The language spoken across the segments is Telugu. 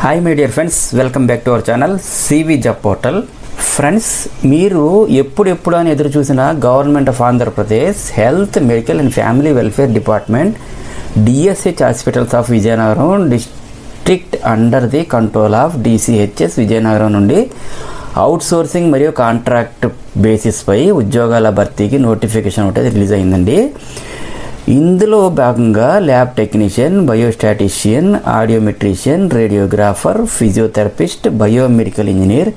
Hi my dear friends, welcome back to our channel CV Job Portal. Friends, మీరు ఎప్పుడు అని ఎదురు చూసిన government of Andhra Pradesh health medical and family welfare department DSH hospitals of Vizianagaram district under the control of DCHS Vizianagaram నుండి అవుట్ సోర్సింగ్ మరియు కాంట్రాక్ట్ బేసిస్ పై ఉద్యోగాల భర్తీకి నోటిఫికేషన్ ఒకటి రిలీజ్ అయిందండి. ఇందులో భాగంగా lab technician, biostatistician, audiometrician, radiographer, physiotherapist, biomedical engineer,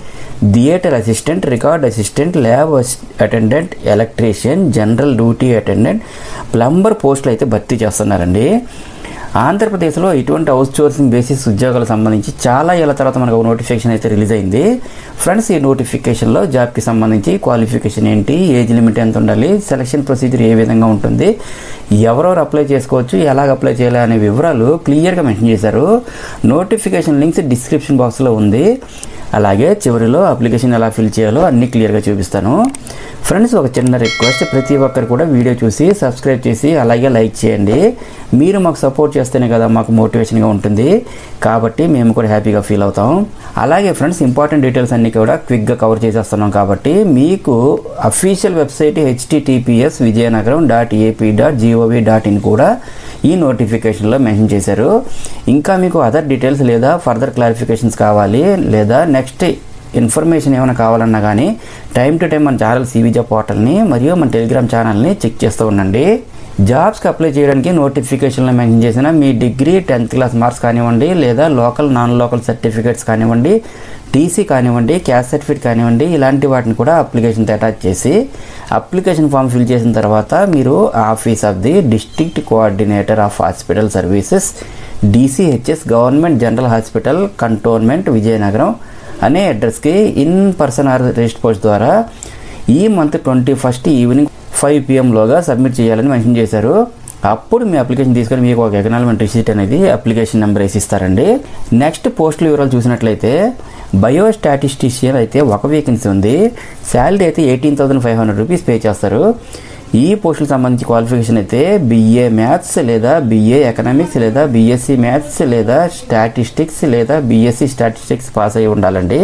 theatre assistant, record assistant, lab attendant, electrician, general duty attendant, plumber పోస్టులు అయితే భర్తీ చేస్తున్నారండి. ఆంధ్రప్రదేశ్లో ఇటువంటి అవుట్ సోర్సింగ్ బేసిస్ ఉద్యోగాలకు సంబంధించి చాలా ఏళ్ళ తర్వాత మనకు ఒక నోటిఫికేషన్ అయితే రిలీజ్ అయింది. ఫ్రెండ్స్, ఈ నోటిఫికేషన్లో జాబ్కి సంబంధించి క్వాలిఫికేషన్ ఏంటి, ఏజ్ లిమిట్ ఎంత ఉండాలి, సెలక్షన్ ప్రొసీజర్ ఏ విధంగా ఉంటుంది, ఎవరెవరు అప్లై చేసుకోవచ్చు, ఎలాగ అప్లై చేయాలి అనే వివరాలు క్లియర్గా మెన్షన్ చేశారు. నోటిఫికేషన్ లింక్స్ డిస్క్రిప్షన్ బాక్స్లో ఉంది. అలాగే చివరిలో అప్లికేషన్ ఎలా ఫిల్ చేయాలో అన్నీ క్లియర్గా చూపిస్తాను. ఫ్రెండ్స్, ఒక చిన్న రిక్వెస్ట్, ప్రతి ఒక్కరు కూడా వీడియో చూసి సబ్స్క్రైబ్ చేసి అలాగే లైక్ చేయండి. మీరు మాకు సపోర్ట్ చేస్తేనే కదా మాకు మోటివేషన్గా ఉంటుంది, కాబట్టి మేము కూడా హ్యాపీగా ఫీల్ అవుతాం. అలాగే ఫ్రెండ్స్, ఇంపార్టెంట్ డీటెయిల్స్ అన్నీ కూడా క్విక్గా కవర్ చేసేస్తున్నాం కాబట్టి మీకు అఫీషియల్ వెబ్సైట్ https://vijayanagaram.ap.gov.in కూడా ఈ నోటిఫికేషన్లో మెన్షన్ చేశారు. ఇంకా మీకు అదర్ డీటెయిల్స్ లేదా ఫర్దర్ క్లారిఫికేషన్స్ కావాలి లేదా నెక్స్ట్ ఇన్ఫర్మేషన్ ఏమైనా కావాలన్నా కానీ టైం టు టైం మన ఛానల్ CV జాబ్ పోర్టల్ని మరియు మన టెలిగ్రామ్ ఛానల్ని చెక్ చేస్తూ ఉండండి. జాబ్స్కి అప్లై చేయడానికి నోటిఫికేషన్లో మెన్షన్ చేసిన మీ డిగ్రీ 10th క్లాస్ మార్క్స్ కానివ్వండి, లేదా లోకల్ నాన్ లోకల్ సర్టిఫికేట్స్ కానివ్వండి, టీసీ కానివ్వండి, క్యాస్ట్ సర్టిఫికేట్ కానివ్వండి, ఇలాంటి వాటిని కూడా అప్లికేషన్తో అటాచ్ చేసి అప్లికేషన్ ఫామ్ ఫిల్ చేసిన తర్వాత మీరు office of the district coordinator of hospital services DCHS government general hospital cantonment Vizianagaram అనే అడ్రస్కి in person are register post ద్వారా ఈ మంత్ 21st ఈవినింగ్ 5 PM లోగా సబ్మిట్ చేయాలని మెన్షన్ చేశారు. అప్పుడు మీ అప్లికేషన్ తీసుకొని మీకు ఒక ఎకనాలమెంట్ రిసీట్ అనేది అప్లికేషన్ నెంబర్ వేసి ఇస్తారండి. నెక్స్ట్ పోస్టుల వివరాలు చూసినట్లయితే బయోస్టాటిస్టిషియన్ అయితే ఒక వేకెన్సీ ఉంది. శాలరీ అయితే 18,500 రూపీస్ పే చేస్తారు. ఈ పోస్టులకు సంబంధించి క్వాలిఫికేషన్ అయితే BA మ్యాథ్స్ లేదా BA ఎకనామిక్స్ లేదా BSc మ్యాథ్స్ లేదా స్టాటిస్టిక్స్ లేదా BSc స్టాటిస్టిక్స్ పాస్ అయి ఉండాలండి.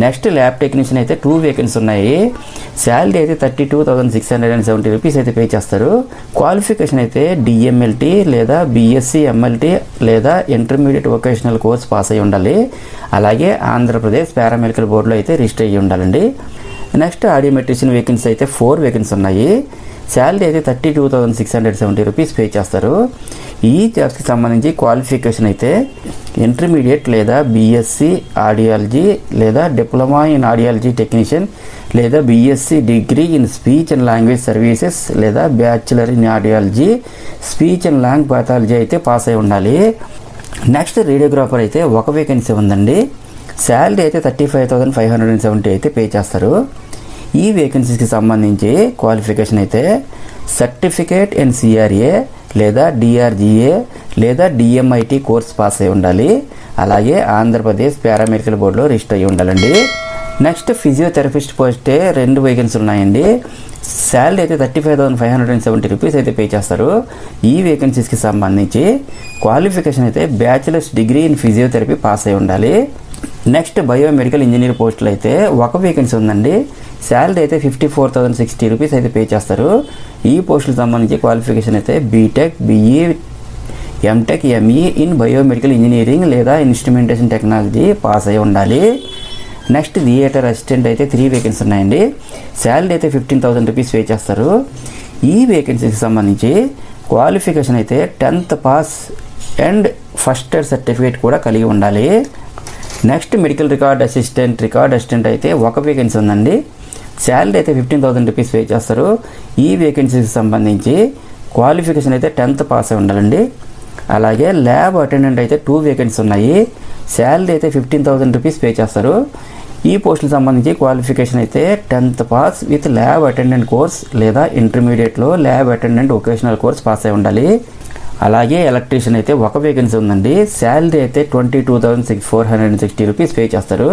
నెక్స్ట్ ల్యాబ్ టెక్నీషియన్ అయితే 2 వేకెన్సీ ఉన్నాయి. శాలరీ అయితే 32,670 రూపీస్ అయితే పే చేస్తారు. క్వాలిఫికేషన్ అయితే DMLT లేదా BSc MLT లేదా ఇంటర్మీడియట్ వొకేషనల్ కోర్స్ పాస్ అయి ఉండాలి. అలాగే ఆంధ్రప్రదేశ్ పారామెడికల్ బోర్డులో అయితే రిజిస్టర్ అయ్యి ఉండాలండి. నెక్స్ట్ ఆడియోమెట్రిషియన్ వేకెన్సీ అయితే 4 వేకెన్సీ ఉన్నాయి. శాలరీ అయితే 32,670 రూపీస్ పే చేస్తారు. ఈ జాబ్స్కి సంబంధించి క్వాలిఫికేషన్ అయితే ఇంటర్మీడియట్ లేదా BSc ఆడియాలజీ లేదా డిప్లొమా ఇన్ ఆడియాలజీ టెక్నీషియన్ లేదా BSc degree in speech and language services లేదా bachelor in audiology speech and long pathology అయితే పాస్ అయి ఉండాలి. నెక్స్ట్ రేడియోగ్రాఫర్ అయితే ఒక వేకెన్సీ ఉందండి. శాలరీ అయితే 35,570 అయితే పే చేస్తారు. ఈ వేకెన్సీస్కి సంబంధించి క్వాలిఫికేషన్ అయితే సర్టిఫికేట్ ఇన్ CRA లేదా DRGA లేదా DMIT కోర్స్ పాస్ అయి ఉండాలి. అలాగే ఆంధ్రప్రదేశ్ పారామెడికల్ బోర్డులో రిజిస్టర్ అయ్యి ఉండాలండి. నెక్స్ట్ ఫిజియోథెరపిస్ట్ పోస్టే 2 వేకెన్సీ ఉన్నాయండి. శాలరీ అయితే 35,570 రూపీస్ అయితే పే చేస్తారు. ఈ వేకెన్సీస్కి సంబంధించి క్వాలిఫికేషన్ అయితే bachelors degree in physiotherapy pass అయి ఉండాలి. నెక్స్ట్ బయోమెడికల్ ఇంజనీర్ పోస్టులు అయితే ఒక వేకెన్సీ ఉందండి. శాలరీ అయితే 54,060 రూపీస్ అయితే పే చేస్తారు. ఈ పోస్టులకు సంబంధించి క్వాలిఫికేషన్ అయితే BTech, BE, MTech, ME in biomedical engineering లేదా ఇన్స్ట్రుమెంటేషన్ టెక్నాలజీ పాస్ అయి ఉండాలి. నెక్స్ట్ థియేటర్ అసిస్టెంట్ అయితే 3 వేకెన్సీ ఉన్నాయండి. శాలరీ అయితే 15,000 రూపీస్ పే చేస్తారు. ఈ వేకెన్సీకి సంబంధించి క్వాలిఫికేషన్ అయితే 10th pass and first year certificate కూడా కలిగి ఉండాలి. నెక్స్ట్ మెడికల్ రికార్డ్ అసిస్టెంట్ అయితే ఒక వేకెన్సీ ఉందండి. శాలరీ అయితే 15,000 రూపీస్ పే చేస్తారు. ఈ వేకెన్సీకి సంబంధించి క్వాలిఫికేషన్ అయితే 10th పాస్ అయి ఉండాలండి. అలాగే ల్యాబ్ అటెండెంట్ అయితే 2 వేకెన్సీ ఉన్నాయి. శాలరీ అయితే 15,000 రూపీస్ పే చేస్తారు. ఈ పోస్టులకు సంబంధించి క్వాలిఫికేషన్ అయితే 10th pass with lab attendant course లేదా ఇంటర్మీడియట్లో lab attendant vocational course pass అయి ఉండాలి. అలాగే ఎలక్ట్రీషియన్ అయితే ఒక వేకెన్సీ ఉందండి. శాలరీ అయితే 22,460 రూపీస్ పే చేస్తారు.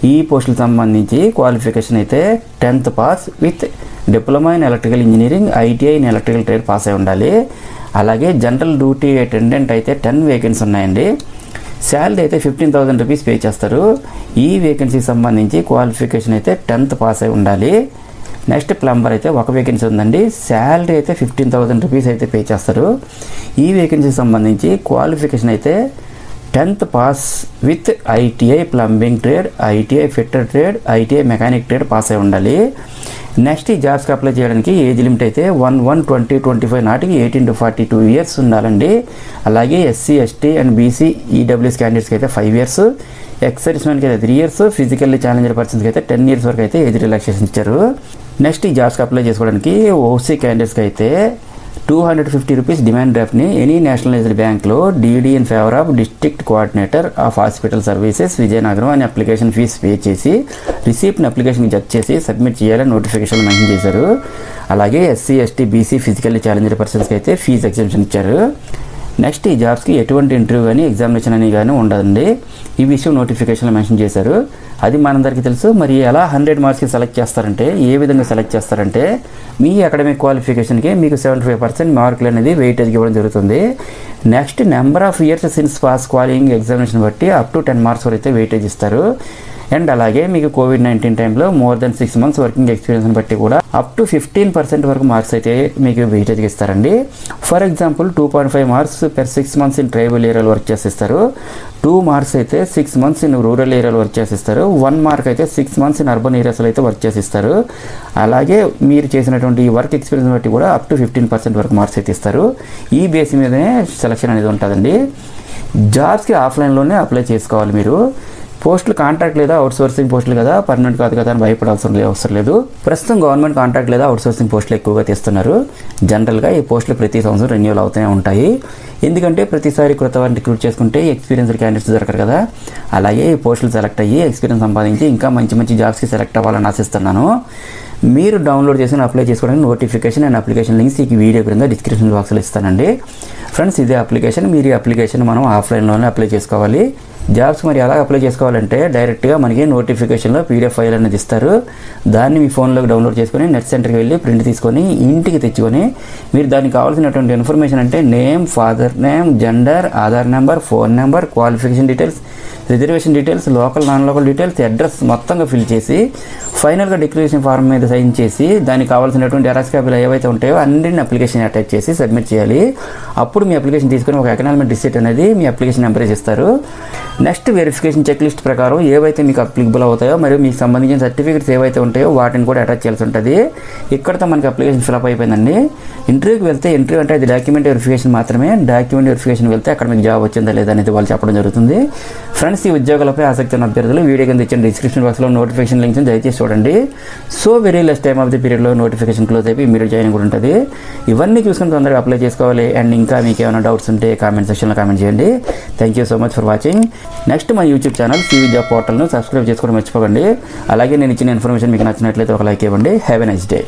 ఈ పోస్టులకు సంబంధించి క్వాలిఫికేషన్ అయితే 10th pass with diploma in electrical engineering, ITI in electrical trade pass అయి ఉండాలి. అలాగే జనరల్ డ్యూటీ అటెండెంట్ అయితే 10 వేకెన్సీ ఉన్నాయండి. శాలరీ అయితే 15,000 రూపీస్ పే చేస్తారు. ఈ వేకెన్సీకి సంబంధించి క్వాలిఫికేషన్ అయితే 10th పాస్ అయి ఉండాలి. నెక్స్ట్ ప్లంబర్ అయితే ఒక వేకెన్సీ ఉందండి. శాలరీ అయితే 15,000 రూపీస్ అయితే పే చేస్తారు. ఈ వేకెన్సీకి సంబంధించి క్వాలిఫికేషన్ అయితే 10th pass with ITI plumbing trade, ITI fitter trade, ITI mechanic trade pass అయి ఉండాలి. నెక్స్ట్ ఈ జాబ్స్కి అప్లై చేయడానికి ఏజ్ లిమిట్ అయితే 1/1/2025 నాటికి 18 to 42 ఇయర్స్ ఉండాలండి. అలాగే SC, ST and BC, EWS క్యాండిడేట్స్కి అయితే 5 years, ఎక్స్ మెన్కి అయితే 3 years, ఫిజికల్లీ ఛాలెంజ్డ్ పర్సన్స్కి అయితే 10 years వరకు అయితే ఏజ్ రిలాక్సేషన్ ఇచ్చారు. నెక్స్ట్ ఈ జాబ్స్కి అప్లై చేసుకోవడానికి ఓసీ క్యాండిడేట్స్కి అయితే 250 రూపీస్ డిమాండ్ డ్రాఫ్ట్ని ఎనీ నేషనలైజ్డ్ బ్యాంక్లో DD in favour of district coordinator of hospital services Vizianagaram అని అప్లికేషన్ ఫీజు పే చేసి రిసీప్ట్ని అప్లికేషన్కి జడ్జ్ చేసి సబ్మిట్ చేయాలని నోటిఫికేషన్ మెన్షన్ చేశారు. అలాగే SC, ST, BC, physically challenged పర్సన్స్కి అయితే ఫీజు ఎగ్జామ్షన్ ఇచ్చారు. నెక్స్ట్ ఈ జాబ్స్కి ఎటువంటి ఇంటర్వ్యూ కానీ ఎగ్జామినేషన్ అని కానీ ఉండదండి. ఈ విషయం నోటిఫికేషన్లో మెన్షన్ చేశారు. అది మనందరికీ తెలుసు. మరి ఎలా 100 మార్క్స్కి సెలెక్ట్ చేస్తారంటే, ఏ విధంగా సెలెక్ట్ చేస్తారంటే, మీ అకాడమిక్ క్వాలిఫికేషన్కి మీకు 75% మార్కులు అనేది వెయిటేజ్కి ఇవ్వడం జరుగుతుంది. Next number of years since pass qualifying examination బట్టి అప్ టు 10 మార్క్స్ వరకు అయితే వెయిటేజ్ ఇస్తారు. అండ్ అలాగే మీకు కోవిడ్-19 టైంలో మోర్ దెన్ 6 months వర్కింగ్ ఎక్స్పీరియన్స్ని బట్టి కూడా అప్ టు 15% వరకు మార్క్స్ అయితే మీకు వెయిటేజ్కి ఇస్తారండి. For example 2.5 marks per 6 months in tribal ఏరియాలో వర్క్ చేసిస్తారు. 2 marks అయితే 6 months ఇన్ రూరల్ ఏరియాలో వర్క్ చేసిస్తారు. 1 mark అయితే 6 months ఇన్ అర్బన్ ఏరియాస్లో అయితే వర్క్ చేసిస్తారు. అలాగే మీరు చేసినటువంటి ఈ వర్క్ ఎక్స్పీరియన్స్ బట్టి కూడా అప్ టు 15% వరకు మార్క్స్ అయితే ఇస్తారు. ఈ బేస్ మీదనే సెలక్షన్ అనేది ఉంటుందండి. జాబ్స్కి ఆఫ్లైన్లోనే అప్లై చేసుకోవాలి. మీరు పోస్టులు కాంట్రాక్ట్ లేదా అవుట్సోర్సింగ్ పోస్టులు కదా, పర్మనెంట్ కాదు కదా అని భయపడాల్సిన అవసరం లేదు. ప్రస్తుతం గవర్నమెంట్ కాంట్రాక్ట్ లేదా అవుట్సోర్సింగ్ పోస్టులు ఎక్కువగా తీస్తున్నారు. జనరల్గా ఈ పోస్టులు ప్రతి సంవత్సరం రెన్యూవల్ అవుతూనే ఉంటాయి. ఎందుకంటే ప్రతిసారి కొత్త వారిని రిక్రూట్ చేసుకుంటే ఎక్స్పీరియన్స్డ్ క్యాండిడేట్స్ దొరకరు కదా. అలాగే ఈ పోస్టులు సెలెక్ట్ అయ్యి ఎక్స్పీరియన్స్ సంపాదించి ఇంకా మంచి మంచి జాబ్స్కి సెలెక్ట్ అవ్వాలని ఆశిస్తున్నాను. మీరు డౌన్లోడ్ చేసుకుని అప్లై చేసుకోవడానికి నోటిఫికేషన్ అండ్ అప్లికేషన్ లింక్స్ ఈ వీడియో క్రింద డిస్క్రిప్షన్ బాక్స్లో ఇస్తానండి. ఫ్రెండ్స్, ఇదే అప్లికేషన్. మీరు ఈ అప్లికేషన్ మనం ఆఫ్లైన్లోనే అప్లై చేసుకోవాలి. జాబ్స్ మరి ఎలా అప్లై చేసుకోవాలంటే డైరెక్ట్గా మనకి నోటిఫికేషన్లో పీడిఎఫ్ ఫైల్ అనేది ఇస్తారు. దాన్ని మీ ఫోన్లోకి డౌన్లోడ్ చేసుకొని నెట్ సెంటర్కి వెళ్ళి ప్రింట్ తీసుకొని ఇంటికి తెచ్చుకొని మీరు దానికి కావాల్సినటువంటి ఇన్ఫర్మేషన్ అంటే name, father name, gender, Aadhaar number, phone number, qualification details, reservation details, local non local details, address మొత్తంగా ఫిల్ చేసి ఫైనల్గా డిక్లరేషన్ ఫార్మ్ మీద సైన్ చేసి దానికి కావాల్సినటువంటి ఎరాక్స్ కాపీలు ఏవైతే ఉంటాయో అన్నింటిని అప్లికేషన్ అటాచ్ చేసి సబ్మిట్ చేయాలి. అప్పుడు మీ అప్లికేషన్ తీసుకొని ఒక ఎకనామిక్ రిసిప్ట్ అనేది మీ అప్లికేషన్ నెంబర్ ఇస్తారు. నెక్స్ట్ వెరిఫికేషన్ చెక్ లిస్ట్ ప్రకారం ఏవైతే మీకు అప్లికబుల్ అవుతాయో మరియు మీకు సంబంధించిన సర్టిఫికేట్స్ ఏవైతే ఉంటాయో వాటిని కూడా అటాచ్ చేయాల్సి ఉంటుంది. ఇక్కడతో మనకి అప్లికేషన్ ఫిల్అప్ అయిపోయిందండి. ఇంటర్వ్యూకి వెళ్తే ఇంటర్వ్యూ అంటే అది డాక్యుమెంట్ వెరిఫికేషన్ మాత్రమే. డాక్యుమెంట్ వెరిఫికేషన్ వెళ్తే అక్కడ మీకు జాబ్ వచ్చిందా లేదా అనేది వాళ్ళు చెప్పడం జరుగుతుంది. ఫ్రెండ్స్, ఈ ఉద్యోగాలపై ఆసక్తి ఉన్న అభ్యర్థులు వీడియో కింద ఇచ్చిన డిస్క్రిప్షన్ బాక్స్లో నోటిఫికేషన్ లింక్స్ దయచేసి చూడండి. So very less time of the పీరియడ్లో నోటిఫికేషన్ క్లోజ్ అయిపోయి మీరు జాయిన్ కూడా ఉంటుంది. ఇవన్నీ చూసుకుని తొందరగా అప్లై చేసుకోవాలి. అండ్ ఇంకా మీకు ఏమైనా డౌట్స్ ఉంటే కామెంట్ సెక్షన్లో కామెంట్ చేయండి. Thank you so much for watching. Next మా యూట్యూబ్ ఛానల్ CV జాబ్ పోర్టల్ను సబ్స్క్రైబ్ చేసుకోవడం మర్చిపోకండి. అలాగే నేను ఇచ్చిన ఇన్ఫర్మేషన్ మీకు నచ్చినట్లయితే ఒక లైక్ ఇవ్వండి. Have a nice day.